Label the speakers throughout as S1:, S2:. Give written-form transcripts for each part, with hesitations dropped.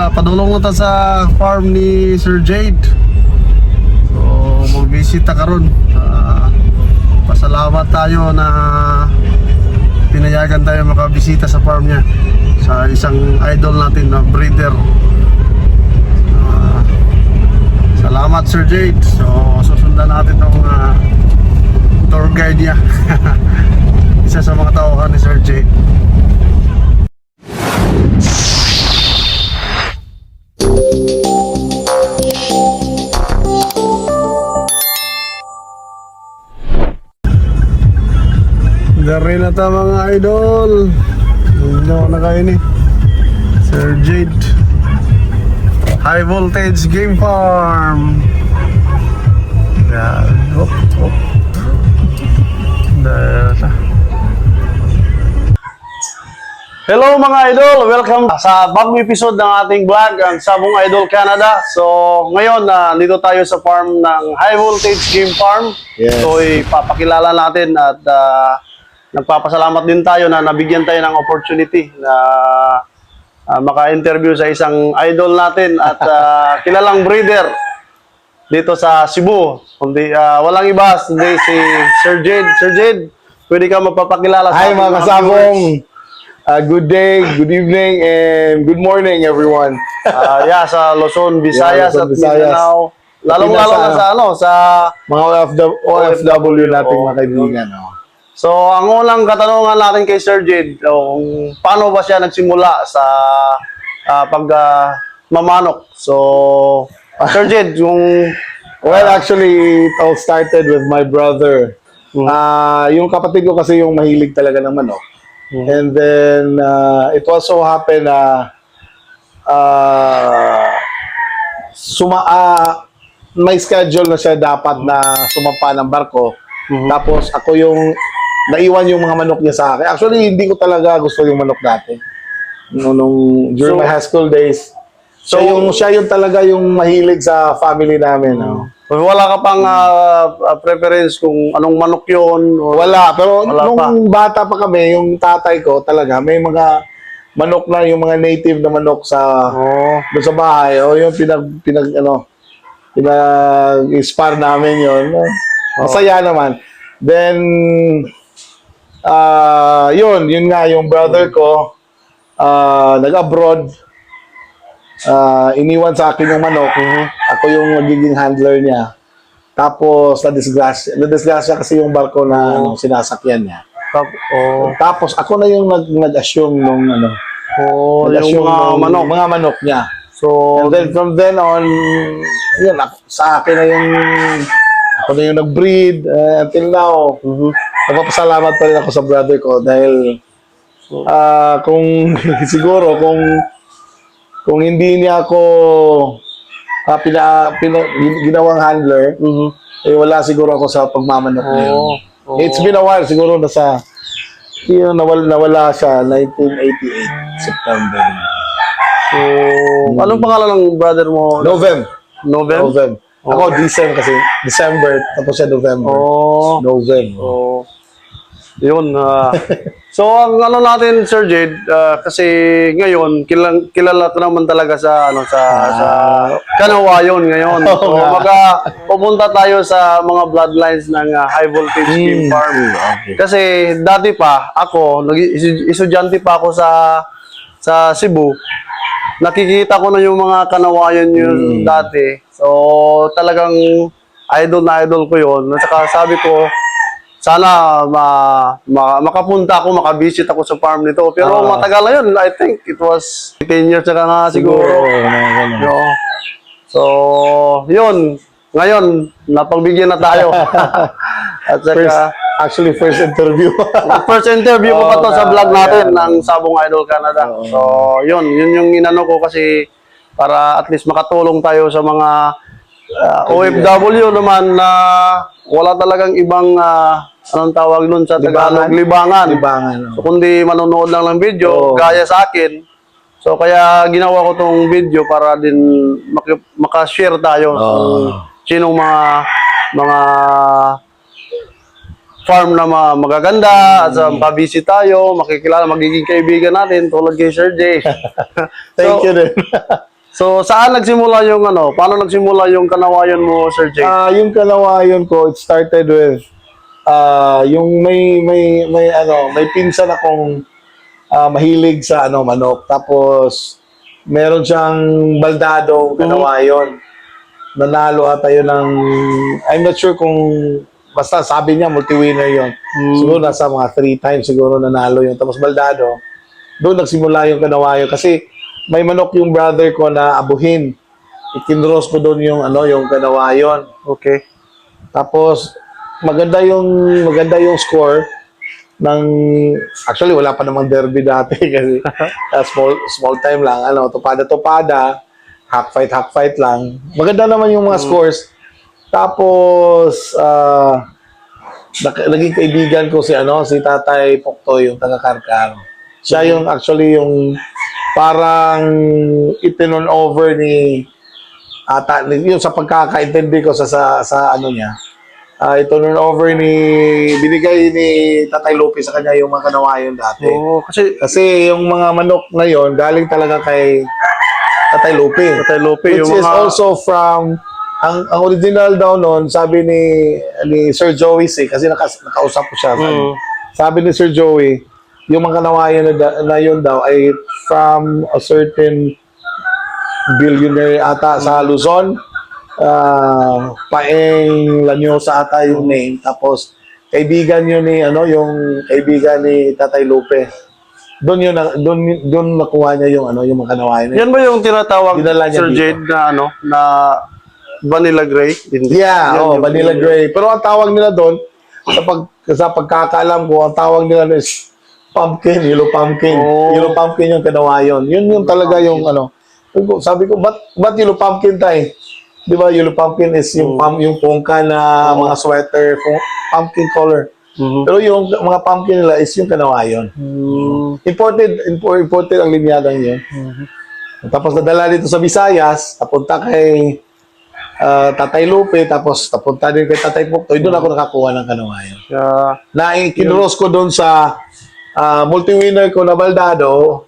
S1: padulong na ta sa farm ni Sir Jade. So, magbisita karon. Pasalamat tayo na pinayagan tayo makabisita sa farm niya, sa isang idol natin na breeder. Salamat Sir Jade. So, susundan natin tong tour guide niya. Isa sa mga tauhan ni Sir Jade. Dari na ta mga idol. Hindi ako nakain eh. Sir Jade High Voltage Game Farm. Yan. Hop, hop. Dari na. Hello mga idol, welcome sa bagong episode ng ating vlog, ang Sabong Idol Canada. So ngayon, dito tayo sa farm ng High Voltage Game Farm. Yes. So ipapakilala natin at nagpapasalamat din tayo na nabigyan tayo ng opportunity na maka-interview sa isang idol natin at kilalang breeder dito sa Cebu. Kundi walang iba, kundi si Sir Jade. Sir Jade, pwede ka magpapakilala sa
S2: Hi mga kasabong! Good day, good evening, and good morning everyone.
S1: Sa Luzon, Visayas,
S2: Luzon,
S1: at
S2: Visayas.
S1: Mindanao. Lalong-lalo na sa
S2: mga OFW nating mga kaibigan.
S1: So, ang unang katanungan natin kay Sir Jade, kung paano ba siya nagsimula sa pagmamanok? So, Sir Jade,
S2: Well, actually, it all started with my brother. Yung kapatid ko kasi yung mahilig talaga ng manok. And then, it also happened na may schedule na siya dapat na sumampa ng barko. Tapos, ako yung naiwan yung mga manok niya sa akin. Actually, hindi ko talaga gusto yung manok dati. During my high school days. Siya yung talaga yung mahilig sa family namin.
S1: Wala ka pang preference kung anong manok yun?
S2: Wala. Pero
S1: wala
S2: bata pa kami, yung tatay ko talaga, may mga manok na, yung mga native na manok doon sa bahay. Yung pinag-spar namin yun. Masaya naman. Then, yun nga, yung brother ko, nag-abroad, iniwan sa akin yung manok. Ako yung magiging handler niya. Tapos, na-disgrasya kasi yung barko na sinasakyan niya. Tapos, ako na yung nag-assume nung
S1: yung
S2: mga manok niya.
S1: So,
S2: and then, from then on, yun, sa akin na ako na yung nag-breed until now. Nagpapasalamat pa rin ako sa brother ko dahil kung siguro kung hindi niya ako ginawang handler, wala siguro ako sa pagmamanok ngayon. It's been a while, siguro nawala siya 1988 September.
S1: So, anong pangalan ng brother mo?
S2: Novem. Ako December, tapos siya November. Novem. Yun.
S1: So, ang natin, Sir Jade, kasi ngayon, kilala ka naman talaga sa Kanawayon ngayon. So, pupunta tayo sa mga bloodlines ng High Voltage Game Farm. Kasi dati pa, ako, estudyante pa ako sa Cebu, nakikita ko na yung mga Kanawayon yun dati. So, talagang idol ko yun. At saka sabi ko, sana makapunta ako, makabisit ako sa farm nito. Pero matagal na yun. I think it was 10 years na nga siguro. So, yun. Ngayon, napagbigyan na tayo. At saka,
S2: first interview.
S1: first interview ko pa to sa vlog natin ng Sabong Idol Canada. So, yun yung inano ko kasi para at least makatulong tayo sa mga OFW naman na wala talagang ibang anong tawag nun sa Tagalog? Libangan. So, kundi manonood lang ng video, gaya sa akin. So, kaya ginawa ko tong video para din makashare tayo sinong mga farm na magaganda at mabisit tayo, makikilala, magiging kaibigan natin tulad kay Sir Jay.
S2: Thank you din.
S1: So, saan nagsimula yung ano? Paano nagsimula yung kanawayan mo, Sir Jay?
S2: Yung kalawayon ko, it started with yung may pinsan akong mahilig sa manok. Tapos meron siyang baldadong kanawayon. Nanalo ata yun ng I'm not sure kung basta sabi niya multi-winner yun. Siguro nasa mga 3 times siguro nanalo yun. Tapos baldado, doon nagsimula yung kanawayon kasi may manok yung brother ko na abuhin. Ikinros ko doon yung yung kanawayon.
S1: Okay.
S2: Tapos maganda yung score ng actually wala pa namang derby dati kasi small time lang tupada half fight lang. Maganda naman yung mga scores. Tapos naging kaibigan ko si Tatay Poktoy, yung taga Karkar. Siya yung actually yung parang itinon over ni yung sa pagkakaintindi ko sa niya. Itinon over binigay ni Tatay Lupe sa kanya yung mga kanawayon dati.
S1: Oo,
S2: Kasi yung mga manok ngayon galing talaga kay Tatay Lupe.
S1: Tatay Lupe,
S2: Which
S1: yung
S2: is
S1: mga...
S2: also from ang original daw noon, sabi ni Sir Joey kasi nakausap ko siya. Sabi ni Sir Joey, yung mga kanawayan na yun daw ay from a certain billionaire ata sa Luzon. Paeng Lanyosa ata yung name. Tapos kaibigan yun yung kaibigan ni Tatay Lupe. Doon nakuha niya yung mga kanawayan.
S1: Yan ba yung tinatawag,
S2: Dinala niya
S1: Sir
S2: dito.
S1: Jade, na Vanilla Grey? Hindi.
S2: Yeah, Vanilla Grey. Pero ang tawag nila doon, sa pagkakaalam ko, ang tawag nila is pumpkin, yellow pumpkin.
S1: Oh.
S2: Yellow pumpkin yung kanawayon. Yun yung talaga yung Sabi ko, ba't yellow pumpkin tayo? Di ba, yellow pumpkin is yung pongka na mga sweater, pumpkin color. Pero yung mga pumpkin nila is yung kanawayon. Imported ang linyadang yun. Tapos nadala dito sa Visayas, napunta kay Tatay Lupe, tapos napunta din kay Tatay Puktoy, doon ako nakakuha ng kanawayon. Na kinros ko doon sa multi-winner ko na baldado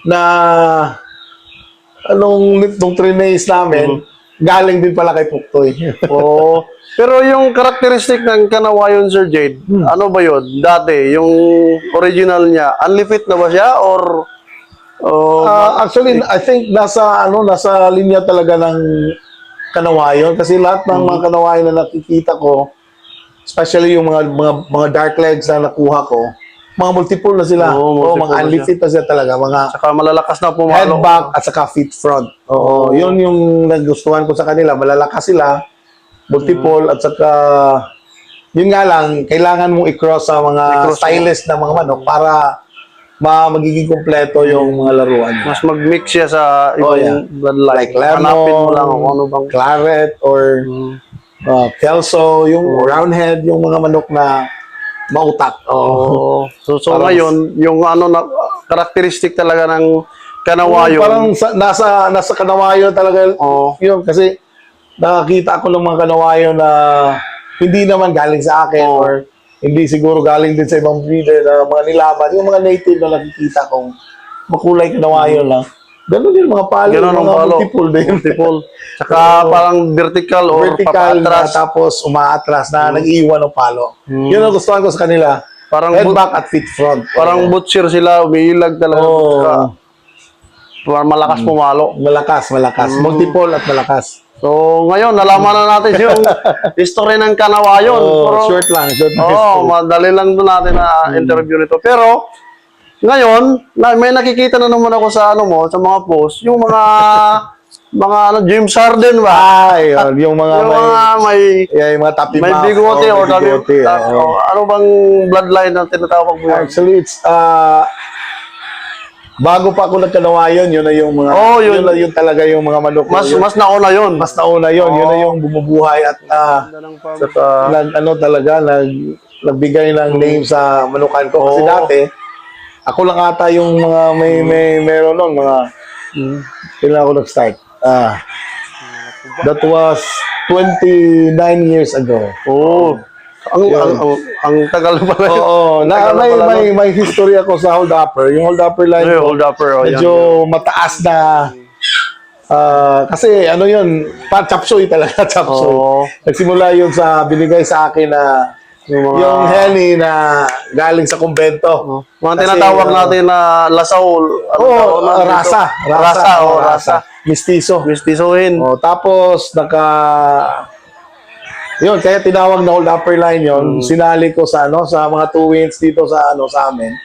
S2: na nung trinace namin, galing din pala kay Puktoy.
S1: Oo. Pero yung karakteristik ng kanawayon, Sir Jade, ano ba yun? Dati, yung original niya, unlifted na ba siya? Or
S2: Actually, I think nasa linya talaga ng kanawayon kasi lahat ng mga kanawayon na nakikita ko, especially yung mga dark legs na nakuha ko, mga multiple na sila. Mga unlifted na sila talaga, mga
S1: saka malalakas na pumalo.
S2: head back at saka feet front. Yun yung nagustuhan ko sa kanila, malalakas sila, multiple at saka yun nga lang, kailangan mong i-cross sa mga stylist na mga manok para magiging kompleto yung mga laruan niya.
S1: Mas mag-mix siya sa ibang bloodline.
S2: Like lemon,
S1: Hanapin mo lang kung ano bang...
S2: claret, or kelso, yung roundhead, yung mga manok na mautak.
S1: So ngayon, yung karakteristik talaga ng kanawayon.
S2: Parang nasa kanawayon talaga yun. Kasi nakakita ako ng mga kanawayon na hindi naman galing sa akin or hindi siguro galing din sa ibang breeder na mga nilaban. Yung mga native na nakikita kong makulay kanawayon lang. Ganun din mga palo.
S1: Ganun ang palo.
S2: Multiple din.
S1: Saka parang vertical or
S2: na, tapos umaatras na nag-iwan ng palo. Yun ang gustuhan ko sa kanila.
S1: Parang
S2: head back at feet front.
S1: Parang butcher sila, umiilag talaga. Parang malakas pumalo.
S2: Malakas. Multiple at malakas.
S1: So, ngayon, nalaman na natin yung history ng kanawayon.
S2: Short lang.
S1: Madali lang doon natin na interview nito. Pero, ngayon, may nakikita na naman ako sa sa mga post, yung mga James Harden ba?
S2: Yung mga yung mga tapi
S1: may bigote or ano bang bloodline na tinatawag mo?
S2: Actually, it's bago pa ako nagkanawayon, yun na yung mga yun talaga yung mga manok.
S1: Mas nauna yun.
S2: Mas nauna yun. Yun na yung bumubuhay at nagbigay ng name sa manukan ko. Kasi dati, ako lang ata yung mga meron nun, mga kailan ako nag-start. That was 29 years ago.
S1: Ang tagal pala.
S2: May history ako sa hold upper. Yung hold upper line ko, medyo mataas na Kasi ano yun, chop suey talaga, chop suey.
S1: Oo.
S2: Nagsimula yun sa binigay sa akin na yung henny na galing sa kumbento.
S1: Mga
S2: Kasi,
S1: tinatawag natin na lasaw. Ano
S2: Oo,
S1: tawag natin dito?
S2: rasa.
S1: Rasa.
S2: Mistiso.
S1: Mistisuhin.
S2: Tapos, yun, kaya tinawag na hold upper line yun. Sinali ko sa mga 2 wins dito sa sa amin.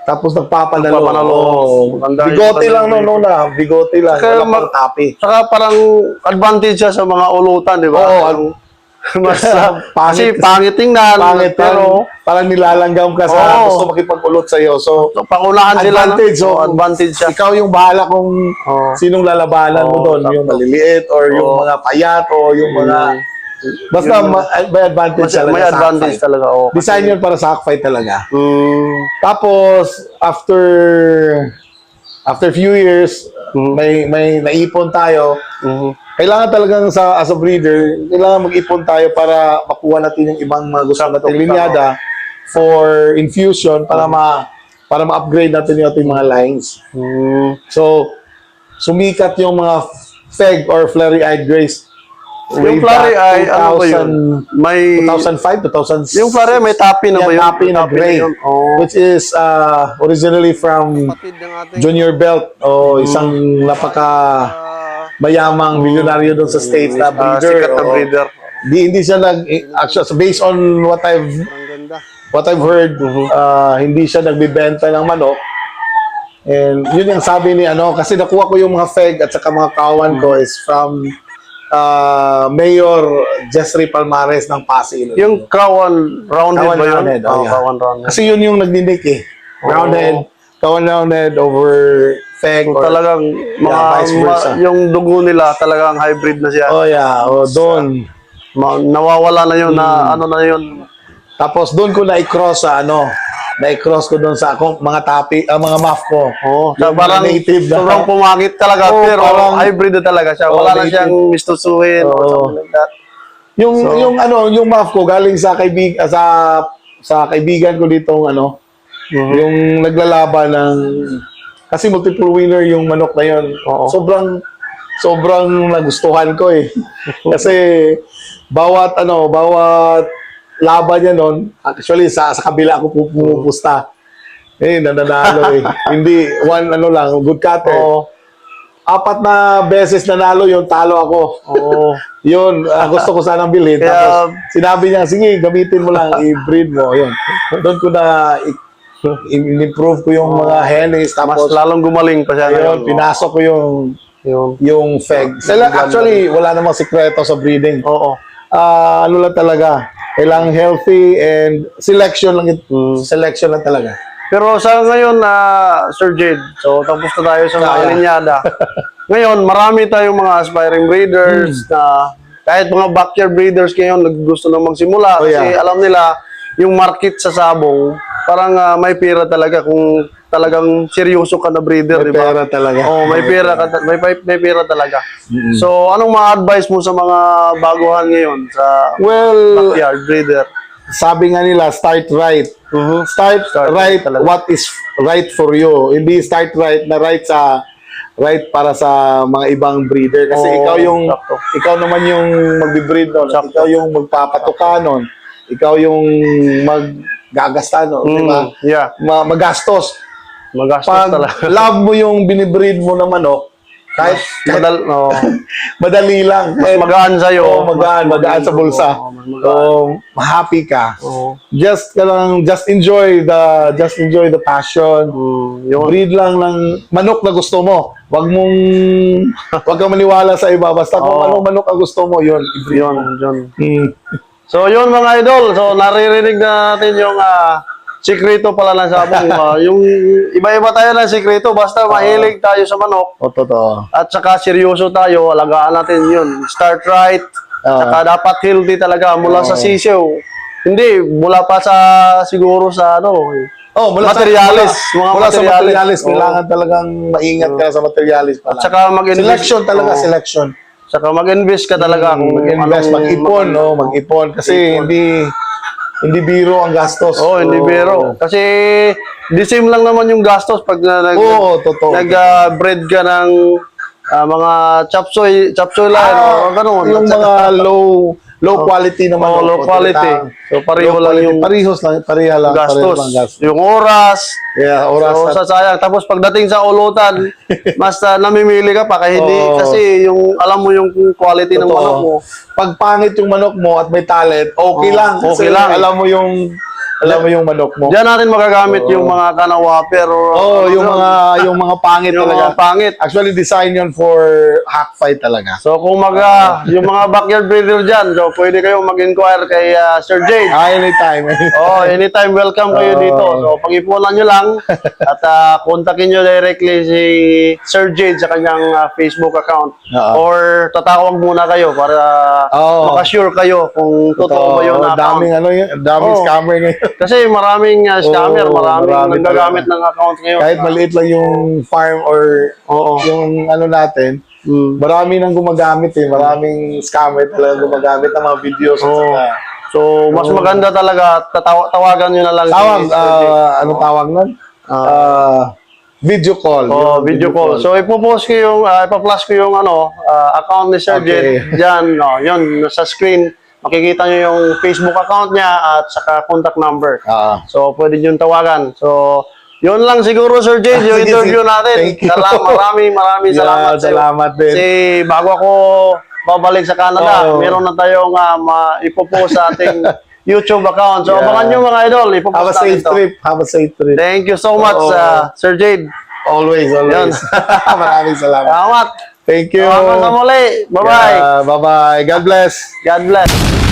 S2: Tapos nagpapanalo.
S1: Nagpapanalo. Maganda
S2: Bigote
S1: yung
S2: lang bigote lang.
S1: Saka
S2: Wala pang tapi.
S1: Saka parang advantage siya sa mga ulutan, di ba?
S2: Oo,
S1: Mas,
S2: pangit.
S1: kasi pangit tingnan.
S2: Pangit,
S1: pero
S2: parang nilalanggam ka sa
S1: Oo.
S2: gusto makipag-ulot sa'yo. So,
S1: pangunahan sila.
S2: advantage.
S1: No?
S2: So,
S1: Advantage siya.
S2: ikaw yung bahala kung sinong lalabanan mo
S1: Oo,
S2: doon. Yung
S1: sakto.
S2: maliliit or yung
S1: Oo.
S2: mga payat o yung mga... Basta may advantage talaga.
S1: May
S2: sa
S1: advantage
S2: cockfight.
S1: talaga. Oh,
S2: Design yun para sa cockfight talaga.
S1: Mm,
S2: Tapos, after few years, may naipon tayo. Kailangan talagang as a breeder, kailangan mag-ipon tayo para makuha natin yung ibang mga gusto nating linyada for infusion para ma-upgrade natin yung ating mga lines. So, sumikat yung mga feg or flurry-eyed grays.
S1: yung flurry ay, ano ba yun? May,
S2: 2005, 2006.
S1: yung flurry may tapi na ba yun?
S2: Tapi na gray.
S1: yun. Oh.
S2: Which is originally from
S1: Kapatid ng ating
S2: Junior Belt o isang mayamang milyonaryo doon sa States na breeder.
S1: sikat na breeder.
S2: Hindi siya actually based on what I've
S1: Ang ganda.
S2: heard, hindi siya nagbebenta ng manok. And yun yung sabi ni kasi nakuha ko yung mga feg at saka mga kawan ko is from Mayor Jessry Palmares ng Pasig.
S1: Yung Crown Roundhead
S2: Kawan
S1: ba yun?
S2: roundhead,
S1: Oh,
S2: yeah.
S1: Kawan Roundhead.
S2: Kasi yun yung nagdinik Roundhead, kawan roundhead over feg
S1: So,
S2: or
S1: talagang
S2: vice versa.
S1: yung dugo nila talagang hybrid na siya.
S2: doon.
S1: Nawawala na yun na ano na yun.
S2: Tapos doon ko na-cross na-cross ko doon sa mga mga muff ko.
S1: Oh,
S2: Yung
S1: parang
S2: native na.
S1: sobrang pumangit talaga
S2: Oo,
S1: pero
S2: parang-
S1: hybrid na talaga siya. Wala na
S2: native.
S1: siyang mistusuhin or
S2: Oo.
S1: something like that.
S2: Yung muff ko galing sa kaibigan ko ditong yung naglalaban ng kasi multiple winner yung manok na yun.
S1: Oo.
S2: Sobrang nagustuhan ko eh. Kasi bawat laban niya noon, actually sa kabila ako pumupusta. Nananalo eh. Hindi good cutter.
S1: Oo.
S2: 4 na beses nanalo yun, talo ako.
S1: Oo.
S2: Yun, gusto ko sanang bilhin.
S1: Kaya-
S2: Tapos sinabi niya, sige, gamitin mo lang, i-breed mo. Yun. Doon ko na in-improve ko yung mga hennies.
S1: Mas
S2: Tapos,
S1: lalong gumaling pa siya
S2: ayun,
S1: ngayon.
S2: pinasok ko
S1: Yun.
S2: yung feg. Actually, wala namang sikreto sa breeding.
S1: Oo.
S2: Ano lang talaga, kailangan healthy and selection lang selection lang talaga.
S1: Pero sa ngayon na Sir Jade, so tapos na tayo sa mga linyada. Ngayon, marami tayong mga aspiring breeders na kahit mga backyard breeders ngayon gusto na magsimula kasi alam nila yung market sa sabong, parang may pera talaga kung talagang seryoso ka na breeder,
S2: May
S1: di ba?
S2: pera talaga.
S1: Oh, may pera ka, may pera talaga. So, anong ma-advise mo sa mga baguhan ngayon sa
S2: Well,
S1: backyard breeder?
S2: sabi nga nila, start right. Start right
S1: talaga.
S2: what is right for you. Hindi start right na right para sa mga ibang breeder. Kasi
S1: Oo, sakto.
S2: ikaw naman yung magbe-breed nun.
S1: Sakto.
S2: Ikaw yung magpapatuka nun. Ikaw yung maggagasta nun. Di ba?
S1: Yeah.
S2: Magastos.
S1: Magastos
S2: Pag
S1: talaga.
S2: love mo yung binibreed mo na manok, kahit madali lang.
S1: Mas magaan sa'yo.
S2: Oo, magaan sa bulsa. So, happy ka.
S1: Oo.
S2: Just enjoy the passion.
S1: Yun.
S2: Breed lang ng manok na gusto mo. Wag kang maniwala sa iba. Basta kung anong manok ang gusto mo, yun. I-breed mo.
S1: Yun.
S2: Hmm.
S1: So, yun mga idol. So, naririnig na natin yung sikreto pala ng sabong. Yung iba-iba tayo ng sikreto. Basta mahilig tayo sa manok.
S2: O, totoo.
S1: At saka seryoso tayo. Alagaan natin yun. Start right. Saka dapat healthy talaga. Mula sa sisiw. Hindi. Mula pa sa siguro sa
S2: Mula
S1: materialis.
S2: Mula sa materialis.
S1: Oo.
S2: Kailangan talagang maingat ka sa materialis pala.
S1: At saka mag-invest.
S2: Selection talaga,
S1: Oo.
S2: selection.
S1: Saka mag-invest ka talaga. Kung
S2: Mag-invest,
S1: anong-
S2: mag-ipon, mag-ipon. Kasi hindi biro ang gastos.
S1: hindi biro. Kasi the same lang naman yung gastos pag
S2: Oo, totoo.
S1: nag-breed ka ng mga chop suey line o ganun.
S2: Yung
S1: At saka-
S2: mga low quality naman.
S1: Oo, low quality. So, pareho lang yung
S2: pareha lang
S1: gastos.
S2: lang gastos.
S1: Yung oras.
S2: Yeah, oras
S1: So,
S2: at
S1: sayang. Tapos pagdating sa ulutan, mas namimili ka pa kaya hindi
S2: Oo.
S1: kasi yung alam mo yung quality ng
S2: Totoo.
S1: manok mo.
S2: pag pangit yung manok mo at may talent, okay
S1: Oo,
S2: lang.
S1: okay
S2: Kasi
S1: lang.
S2: alam mo yung manok mo.
S1: Diyan natin magagamit yung mga kanawa pero
S2: Oh, yung mga pangit
S1: yung
S2: talaga.
S1: mga pangit.
S2: Actually, design yun for hack fight talaga.
S1: So kung yung mga backyard breeder dyan, so pwede kayong mag-inquire kay Sir Jade.
S2: Anytime.
S1: Oh, anytime welcome kayo dito. So pag-ipunan nyo lang at kontakin nyo directly si Sir Jade sa kanyang Facebook account. Or tatawag muna kayo para makasure kayo kung totoo ba yun na account.
S2: Daming scammer ngayon.
S1: Kasi maraming scammer, maraming nagagamit ng account ngayon.
S2: Kahit maliit lang yung farm or yung natin, marami nang gumagamit eh. Maraming scammer talaga gumagamit ng mga videos.
S1: So, mas maganda talaga, tawagan nyo na lang.
S2: Anong tawag nun? Video call.
S1: Video call. So, ipopost ko yung, ipa-flash ko yung account ni Sir Jed. Diyan, yun, sa screen. Makikita nyo yung Facebook account niya at saka contact number. So, pwede nyo tawagan. So, yun lang siguro, Sir Jade, yung interview natin.
S2: Thank you.
S1: Maraming salamat sa'yo.
S2: Salamat din.
S1: Kasi bago ako babalik sa Canada, meron na tayong ipopost sa ating YouTube account. So, abangan nyo mga idol.
S2: Have a safe trip. Have a safe trip.
S1: Thank you so much, Sir Jade.
S2: Always. Maraming salamat.
S1: Salamat.
S2: Thank you.
S1: Hanggang sa muli. Bye-bye.
S2: Bye-bye. God bless.
S1: God bless.